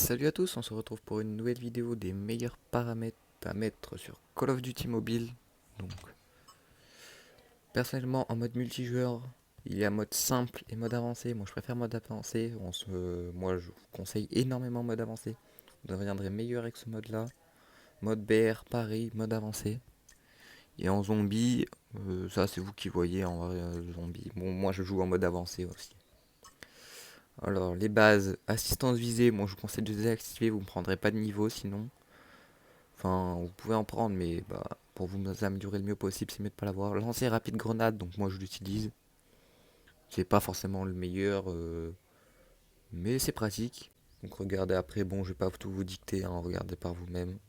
Salut à tous, on se retrouve pour une nouvelle vidéo des meilleurs paramètres à mettre sur Call of Duty Mobile. Donc, personnellement, en mode multijoueur, il y a mode simple et mode avancé. Moi, je préfère mode avancé. Moi, je vous conseille énormément mode avancé. Vous deviendrez meilleur avec ce mode-là. Mode BR, pareil, mode avancé. Et en zombie, ça c'est vous qui voyez en vrai, zombie. Bon, moi, je joue en mode avancé aussi. Alors, les bases, assistance visée, moi je vous conseille de désactiver, vous ne prendrez pas de niveau sinon. Enfin, vous pouvez en prendre, mais bah, pour vous améliorer le mieux possible, c'est mieux de pas l'avoir. Lancer rapide grenade, donc moi je l'utilise. C'est pas forcément le meilleur, mais c'est pratique. Donc regardez après, bon, je vais pas tout vous dicter, hein, regardez par vous-même.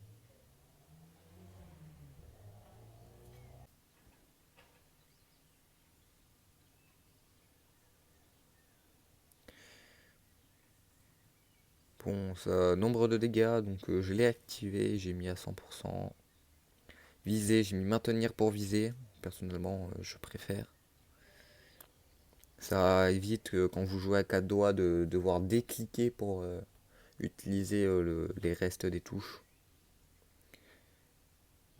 Bon, ça, nombre de dégâts, donc je l'ai activé, j'ai mis à 100%. Viser, j'ai mis maintenir pour viser. Personnellement, je préfère. Ça évite quand vous jouez à 4 doigts de devoir décliquer pour utiliser les restes des touches.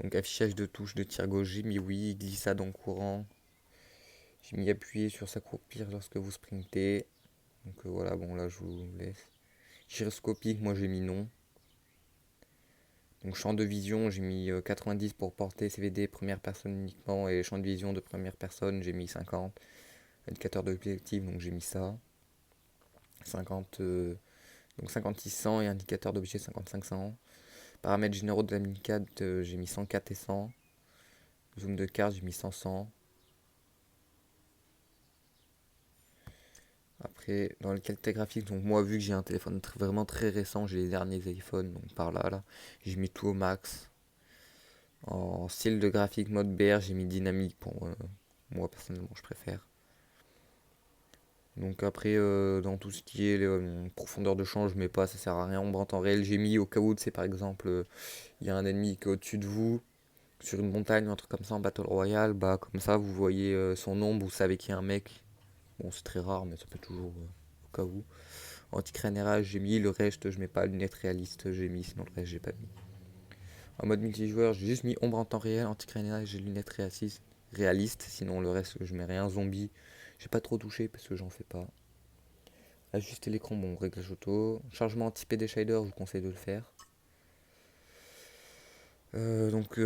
Donc affichage de touche de tir gauche, j'ai mis oui, glissade en courant. J'ai mis appuyer sur s'accroupir lorsque vous sprintez. Donc voilà, bon là je vous laisse. Gyroscopique, moi j'ai mis non. Donc champ de vision, j'ai mis 90 pour porter CVD première personne uniquement. Et champ de vision de première personne, j'ai mis 50. Indicateur d'objectif, donc j'ai mis ça. 50, donc 5600 et indicateur d'objet 5500. Paramètres généraux de la mini-cad, j'ai mis 104 et 100. Zoom de carte, j'ai mis 100. Après, dans les qualités graphiques, donc moi, vu que j'ai un téléphone vraiment très récent, j'ai les derniers iPhones, donc par là, j'ai mis tout au max. En style de graphique mode BR, j'ai mis dynamique pour moi, personnellement, je préfère. Donc après, dans tout ce qui est profondeur de champ, je mets pas, ça sert à rien. Ombre en temps réel, j'ai mis au cas où, c'est par exemple, il y a un ennemi qui est au-dessus de vous, sur une montagne ou un truc comme ça en Battle Royale, bah comme ça, vous voyez son ombre, vous savez qu'il y a un mec. Bon, c'est très rare, mais ça peut toujours, au cas où. Anti-crénérage, j'ai mis. Le reste, je mets pas. Lunettes réalistes, j'ai mis. Sinon, le reste, j'ai pas mis. En mode multijoueur, j'ai juste mis ombre en temps réel, anti-crénérage et lunettes réalistes. Sinon, le reste, je mets rien. Zombie, j'ai pas trop touché parce que j'en fais pas. Ajuster l'écran, bon, réglage auto. Chargement anti-PD shader, je vous conseille de le faire. Donc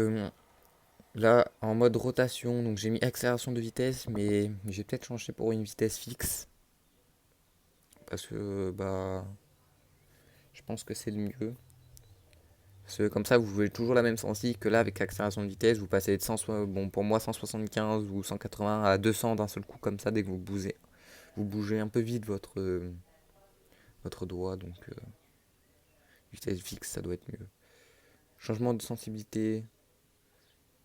là, en mode rotation, donc j'ai mis accélération de vitesse, mais j'ai peut-être changé pour une vitesse fixe. Parce que, bah, je pense que c'est le mieux. Parce que comme ça, vous jouez toujours la même sensi que là, avec l'accélération de vitesse, vous passez de 100, bon, pour moi 175 ou 180 à 200 d'un seul coup, comme ça, dès que vous bougez. Vous bougez un peu vite votre doigt, donc vitesse fixe, ça doit être mieux. Changement de sensibilité.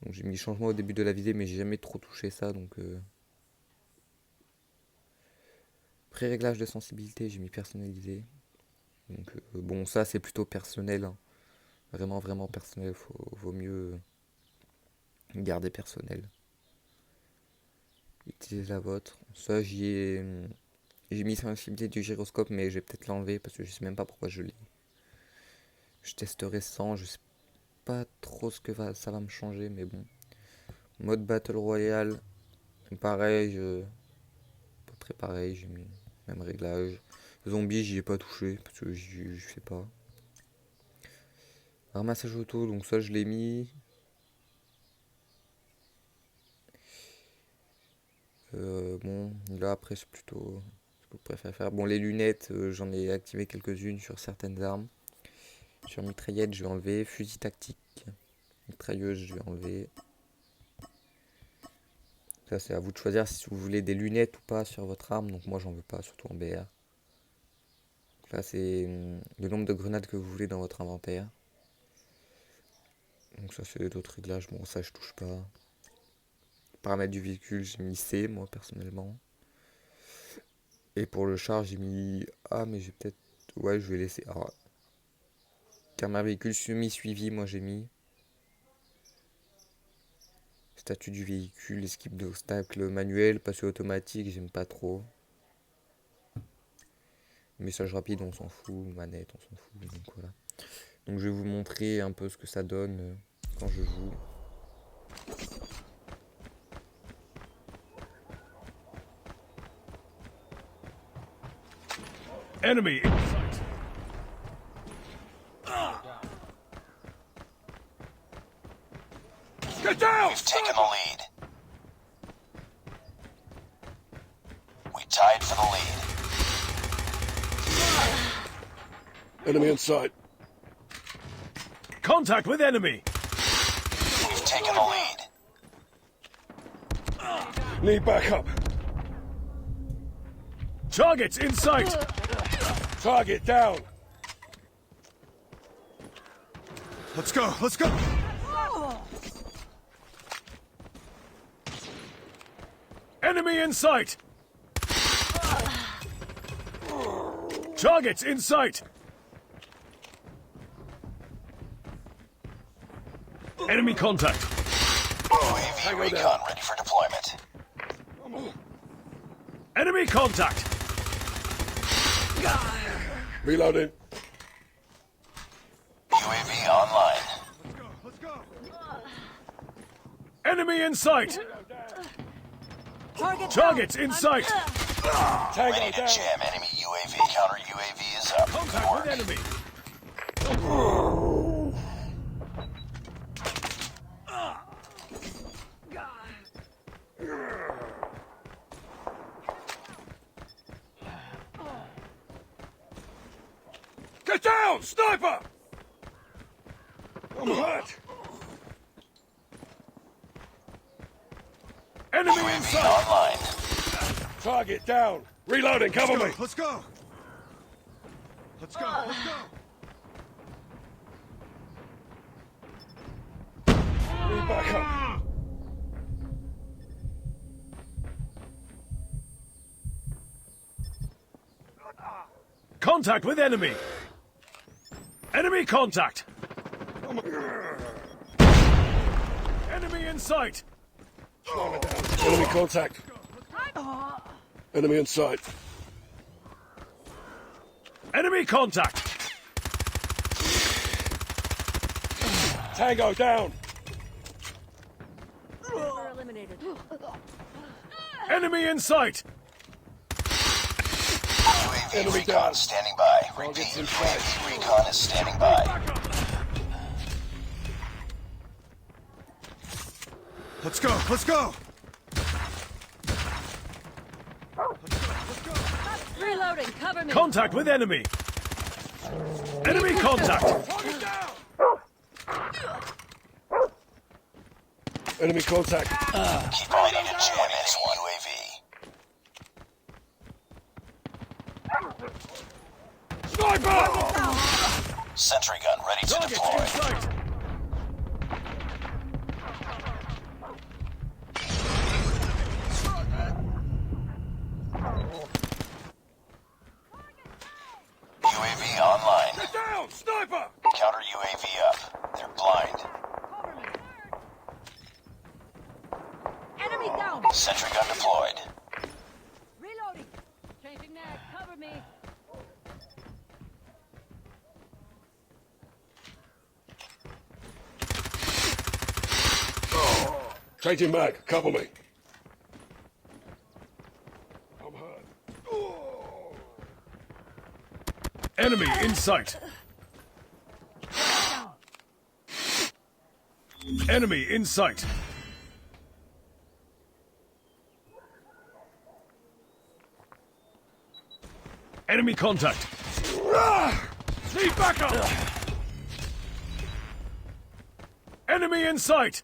Donc, j'ai mis changement au début de la visée, mais j'ai jamais trop touché ça, donc pré-réglage de sensibilité, j'ai mis personnalisé. Donc bon, ça c'est plutôt personnel, hein. Vraiment, vraiment personnel, vaut mieux garder personnel. Utilisez la vôtre. Ça, j'ai mis sensibilité du gyroscope, mais je vais peut-être l'enlever parce que je sais même pas pourquoi je l'ai. Je testerai sans, je sais pas trop ce que ça va me changer, mais bon. Mode Battle Royale, pareil, à peu près pareil, j'ai mis le même réglage. Zombie, j'y ai pas touché parce que je sais pas. Ramassage auto, donc ça je l'ai mis. Bon, là après c'est plutôt ce que je préfère faire. Bon, les lunettes, j'en ai activé quelques-unes sur certaines armes. Sur mitraillette, je vais enlever. Fusil tactique, mitrailleuse, je vais enlever. Ça, c'est à vous de choisir si vous voulez des lunettes ou pas sur votre arme. Donc, moi, j'en veux pas, surtout en BR. Donc là, c'est le nombre de grenades que vous voulez dans votre inventaire. Donc, ça, c'est d'autres réglages. Bon, ça, je touche pas. Paramètres du véhicule, j'ai mis C, moi, personnellement. Et pour le char, j'ai mis A, mais j'ai peut-être. Ouais, je vais laisser A. Car véhicule semi-suivi, moi, j'ai mis. Statut du véhicule, esquive d'obstacle manuel, passé automatique, j'aime pas trop. Message rapide, on s'en fout. Manette, on s'en fout. Donc voilà. Donc je vais vous montrer un peu ce que ça donne quand je joue. Enemy in sight. Get down! We've taken the lead. We tied for the lead. Enemy in sight. Contact with enemy. We've taken the lead. Need backup. Targets in sight. Target down. Let's go. Let's go. Enemy in sight. Targets in sight. Enemy contact. UAV recon ready for deployment. Enemy contact. Reloading. UAV online. Let's go. Enemy in sight. Targets in sight. Ready to jam enemy UAV. Counter UAV is up. Contact with enemy. Get down, sniper! I'm hurt. Enemy in UAV sight. online. Target down. Reloading. Cover me. Let's go. Let's go. Let's go. Need backup. Contact with enemy. Enemy contact. Enemy in sight. Enemy contact. Enemy in sight. Enemy contact. Tango down. Eliminated. Enemy in sight. UAV Enemy recon down. standing by. Targets Repeat, in UAV recon is standing by. Let's go. Let's go. Reloading. Cover me. Contact with enemy. Enemy contact. Enemy contact. Keep ready to jam enemy UAV. Sniper! Sentry gun ready to Targets in deploy. sight. UAV online. Get down, sniper! Counter UAV up. They're blind. Enemy down. Sentry gun deployed. Reloading. Changing mag. Cover me. Changing mag. Cover me. I'm hurt. Enemy in sight. Enemy in sight. Enemy contact. Need backup. Enemy in sight.